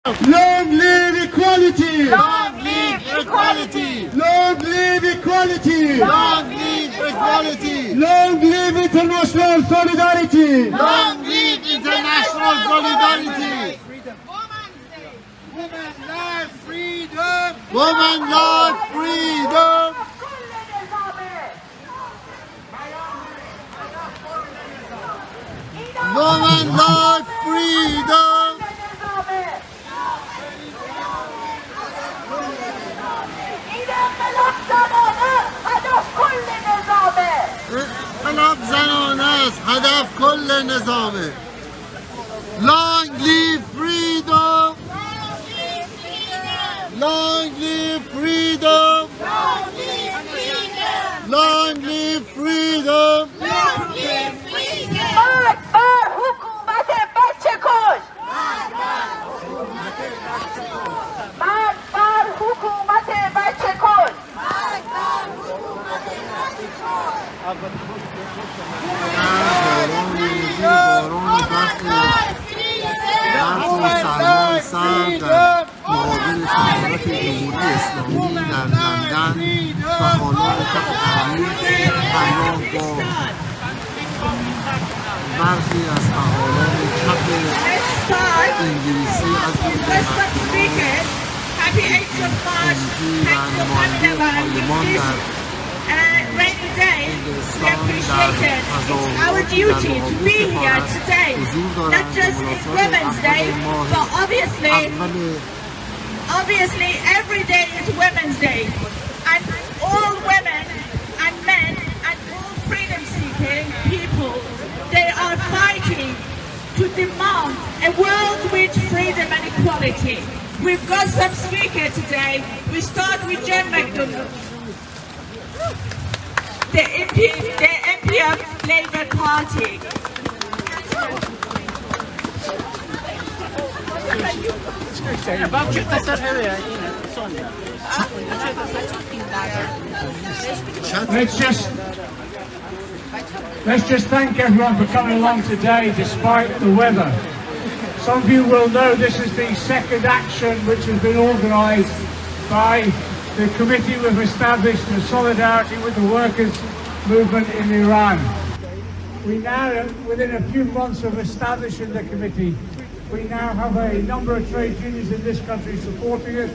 Long live equality! Long live equality! Long live equality! Long live equality! Long live international solidarity! Long live international solidarity! Women love freedom! Women love freedom! Women love freedom! انقلاب زنانه است هدف کل نظامه. Long live freedom! Long live freedom! Long live freedom! مرگ بر حکومت بچه کش! مرگ بر حکومت بچه کش! مقابل سفارت جمهوری اسلامی در لندن فعالان کارگری همراه با برخی از فعالان چپ انگلیسی از جمله و نماینده پارلمان در Our duty to be here today, not just it's Women's Day, but obviously every day is Women's Day, and all women and men and all freedom-seeking people, they are fighting to demand a world with freedom and equality. We've got some speakers today. We start with John McDonnell, the MP of Labour Party. Let's just thank everyone for coming along today despite the weather. Some of you will know this is the second action which has been organised by the committee we've established in solidarity with the workers' movement in Iran. We now, within a few months of establishing the committee, we now have a number of trade unions in this country supporting it,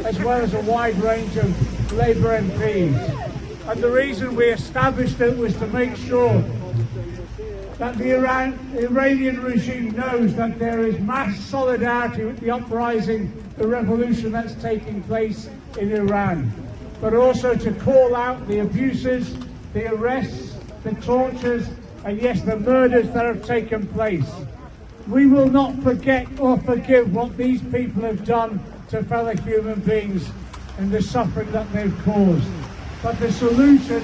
as well as a wide range of Labour MPs. And the reason we established it was to make sure that the Iranian regime knows that there is mass solidarity with the uprising, the revolution that's taking place in Iran, but also to call out the abuses, the arrests, the tortures, and yes, the murders that have taken place. We will not forget or forgive what these people have done to fellow human beings and the suffering that they've caused. But the solution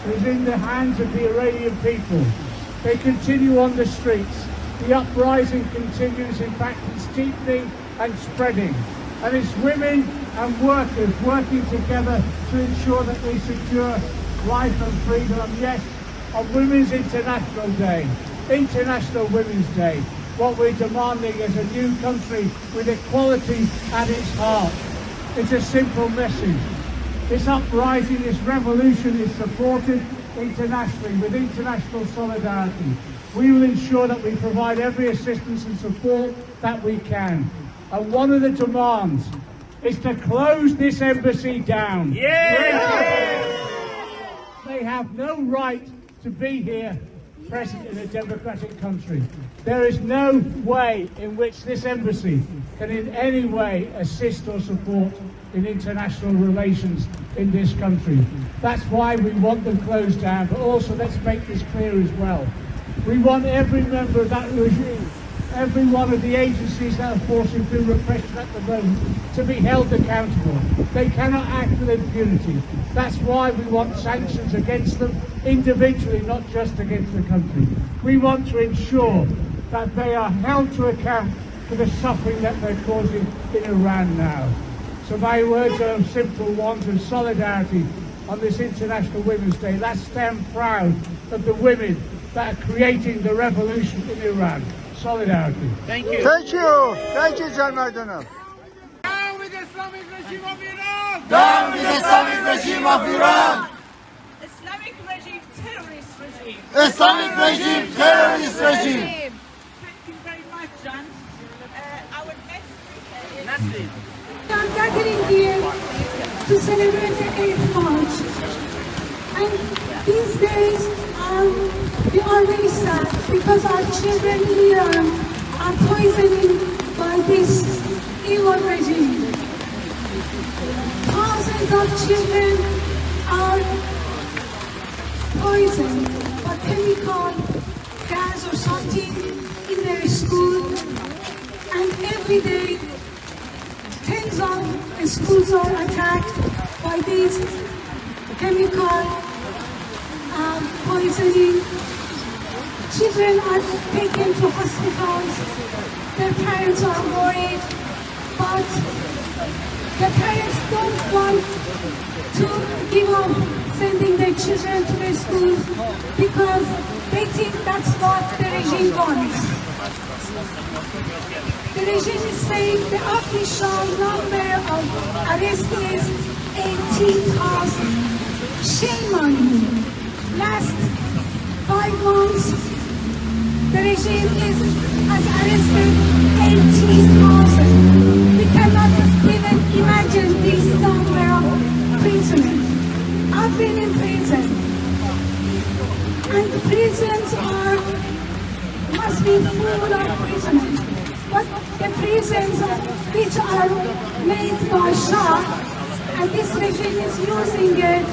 is in the hands of the Iranian people. They continue on the streets. The uprising continues. In fact, it's deepening and spreading. And it's women and workers working together to ensure that they secure life and freedom. And yes, on Women's International Day, International Women's Day, what we're demanding is a new country with equality at its heart. It's a simple message. This uprising, this revolution is supported internationally with international solidarity. We will ensure that we provide every assistance and support that we can. And one of the demands is to close this embassy down. They have no right to be here present in a democratic country. There is no way in which this embassy can in any way assist or support in international relations in this country. That's why we want them closed down, but also let's make this clear as well. We want every member of that regime, every one of the agencies that are forcing through repression at the moment, to be held accountable. They cannot act with impunity. That's why we want sanctions against them individually, not just against the country. We want to ensure that they are held to account for the suffering that they're causing in Iran now. So my words are simple ones of solidarity on this International Women's Day. Let's stand proud of the women that are creating the revolution in Iran. Solidarity. Thank you. Thank you. Thank you, John McDonnell. Islamic regime of Iran! Down with the Islamic regime of Iran! Islamic regime, terrorist regime. Islamic regime, terrorist regime! Thank you very much, John. Our next speaker is... We are gathering here to celebrate the 8th March. And these days, we are very sad because our children in Iran are poisoned by this evil regime. Thousands of children are poisoned by chemical gas or something in their school, and every day tens of schools are attacked by these chemical poisoning. Children are taken to hospitals. Their parents are worried, but the parents don't want to give up sending their children to their schools because they think that's what the regime wants. The regime is saying the official number of arrestees is 18,000. Shame on you. Last 5 months, the regime has arrested 18,000. We cannot even imagine this number of prisoners. I've been in prison, and prisons must be full of prisoners. But the prisons which are made by Shah, and this regime is using it,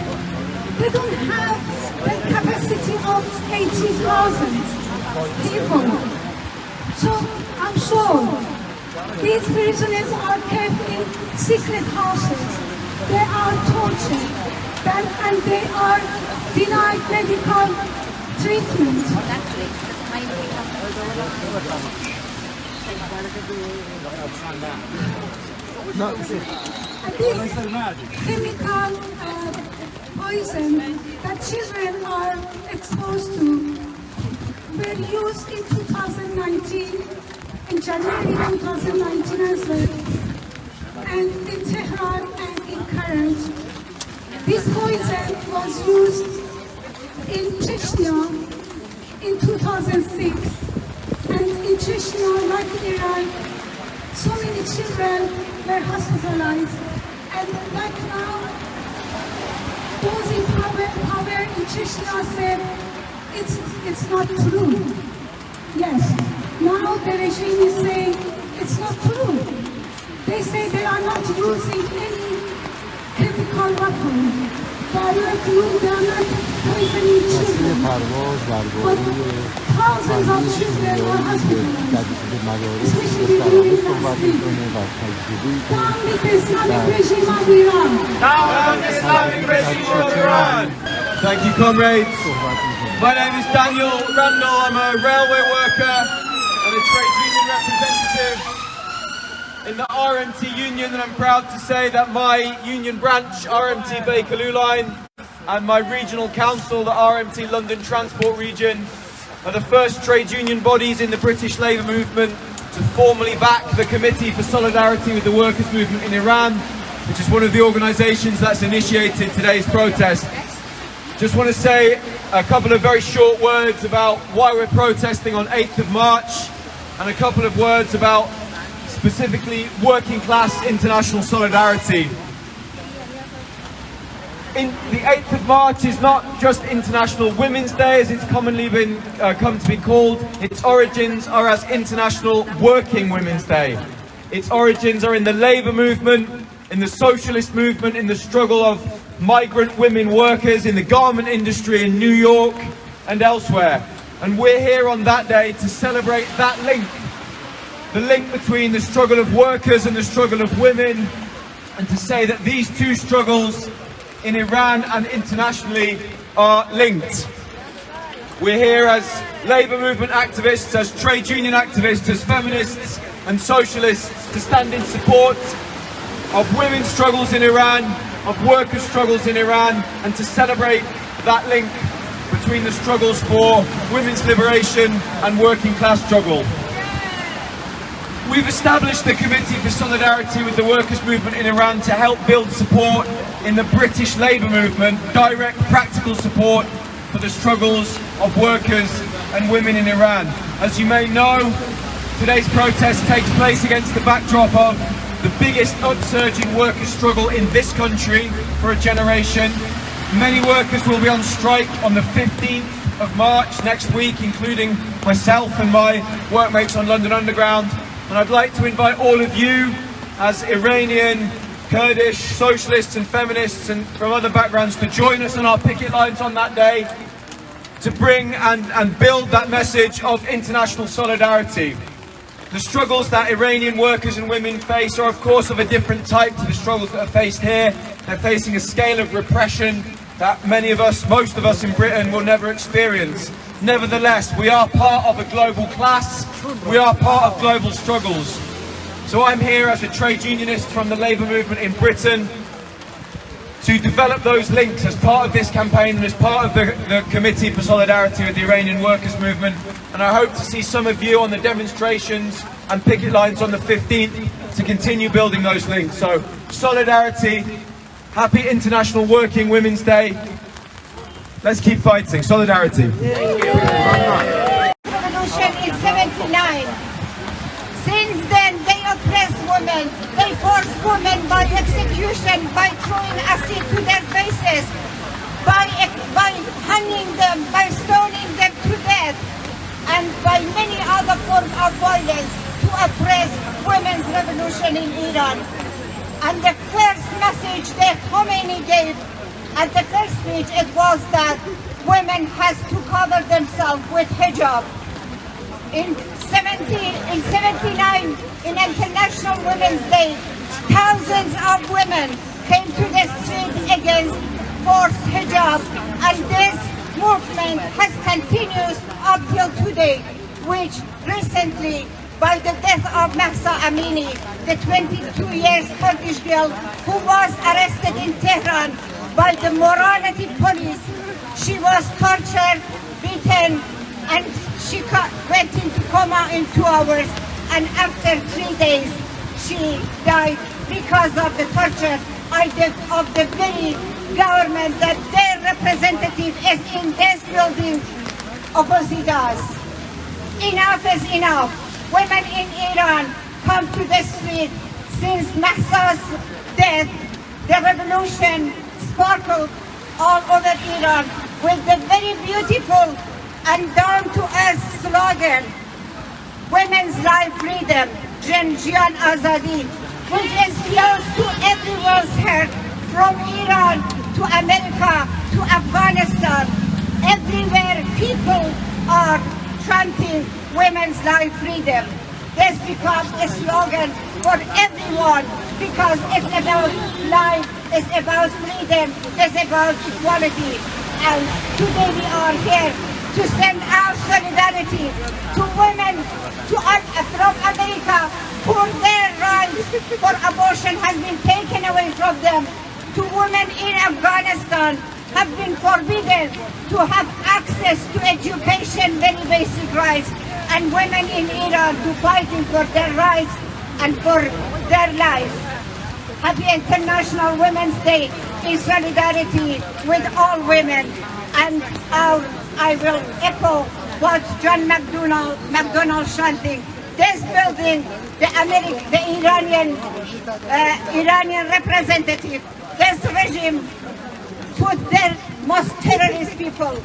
they don't have the capacity of 80,000 people. So I'm sure these prisoners are kept in secret houses. They are tortured, and they are denied medical treatment. This chemical poison that children are exposed to were used in 2019, in January 2019 as well, and in Tehran and in Karaj. This poison was used in Chechnya in 2006, and in Chechnya, like Iran, so many children were hospitalized, and like now, those in power in Chechnya said it's not true. Yes, now the regime is saying it's not true. They say they are not using any chemical weapons. They are not poisoning children. But thousands of children are hospitalized, especially during last week. Down with the Islamic regime of Iran! Down with the Islamic regime of Iran! Thank you, comrades. My name is Daniel Randall. I'm a railway worker and a trade union representative in the RMT union, and I'm proud to say that my union branch, RMT Bakerloo Line, and my regional council, the RMT London Transport Region, are the first trade union bodies in the British Labour movement to formally back the Committee for Solidarity with the Workers' Movement in Iran, which is one of the organisations that's initiated today's protest. Just want to say a couple of very short words about why we're protesting on 8th of March, and a couple of words about specifically working class international solidarity. The 8th of March is not just International Women's Day, as it's commonly been come to be called. Its origins are as International Working Women's Day. Its origins are in the labour movement, in the socialist movement, in the struggle of migrant women workers in the garment industry in New York and elsewhere. And we're here on that day to celebrate that link, the link between the struggle of workers and the struggle of women, and to say that these two struggles in Iran and internationally are linked. We're here as labour movement activists, as trade union activists, as feminists and socialists to stand in support of women's struggles in Iran, of workers' struggles in Iran, and to celebrate that link between the struggles for women's liberation and working class struggle. We've established the Committee for Solidarity with the Workers' Movement in Iran to help build support in the British Labour movement, direct practical support for the struggles of workers and women in Iran. As you may know, today's protest takes place against the backdrop of the biggest upsurging worker struggle in this country for a generation. Many workers will be on strike on the 15th of March next week, including myself and my workmates on London Underground. And I'd like to invite all of you, as Iranian, Kurdish, socialists and feminists and from other backgrounds, to join us on our picket lines on that day to bring and build that message of international solidarity. The struggles that Iranian workers and women face are of course of a different type to the struggles that are faced here. They're facing a scale of repression that many of us, most of us in Britain, will never experience. Nevertheless, we are part of a global class, we are part of global struggles. So I'm here as a trade unionist from the labour movement in Britain to develop those links as part of this campaign and as part of the Committee for Solidarity with the Iranian Workers' Movement. And I hope to see some of you on the demonstrations and picket lines on the 15th to continue building those links. So, solidarity, happy International Working Women's Day. Let's keep fighting. Solidarity. Revolution in 79. Since then, they oppress women. They force women by execution, by throwing acid to their faces, by hanging them, by stoning them to death, and by many other forms of violence to oppress women's revolution in Iran. And the first message that Khomeini gave at the first speech, it was that women has to cover themselves with hijab. In 79, in International Women's Day, thousands of women came to the streets against forced hijab, and this movement has continued up till today, which recently, by the death of Mahsa Amini, the 22 years Kurdish girl who was arrested in Tehran by the morality police. She was tortured, beaten, and she went into coma in 2 hours, and after 3 days she died because of the torture of the very government that their representative is in this building opposite us. Enough is enough. Women in Iran come to the street. Since Mahsa's death, the revolution sparkled all over Iran with the very beautiful and down-to-earth slogan, Women's Life Freedom, Jian Azadi, which is close to everyone's heart, from Iran to America to Afghanistan. Everywhere people are chanting Women's Life Freedom. This becomes a slogan for everyone because it's about life, it's about freedom, it's about equality. And today we are here to send our solidarity to women from America who their rights for abortion has been taken away from them, to women in Afghanistan have been forbidden to have access to education, very basic rights, and women in Iran to fighting for their rights and for their lives. Happy International Women's Day in solidarity with all women. And I will echo what John McDonnell chanting. This building, the Iranian representative, this regime put their most terrorist people,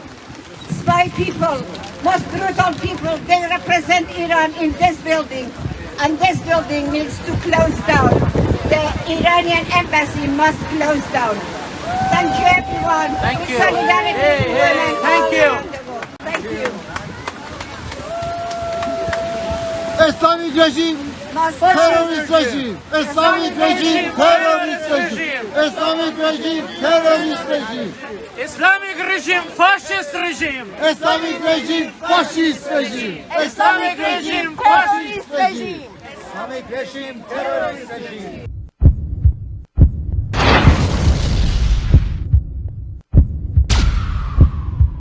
spy people, most brutal people, they represent Iran in this building. And this building needs to close down. The Iranian embassy must close down. Thank you, everyone. Thank you. Solidarity to women. Thank you. Thank you. Islamic regime, terrorist regime. Islamic regime, terrorist regime. Islamic regime, terrorist regime. Islamic regime, fascist regime. Islamic regime, fascist regime. Islamic regime, fascist regime. Islamic regime, terrorist regime.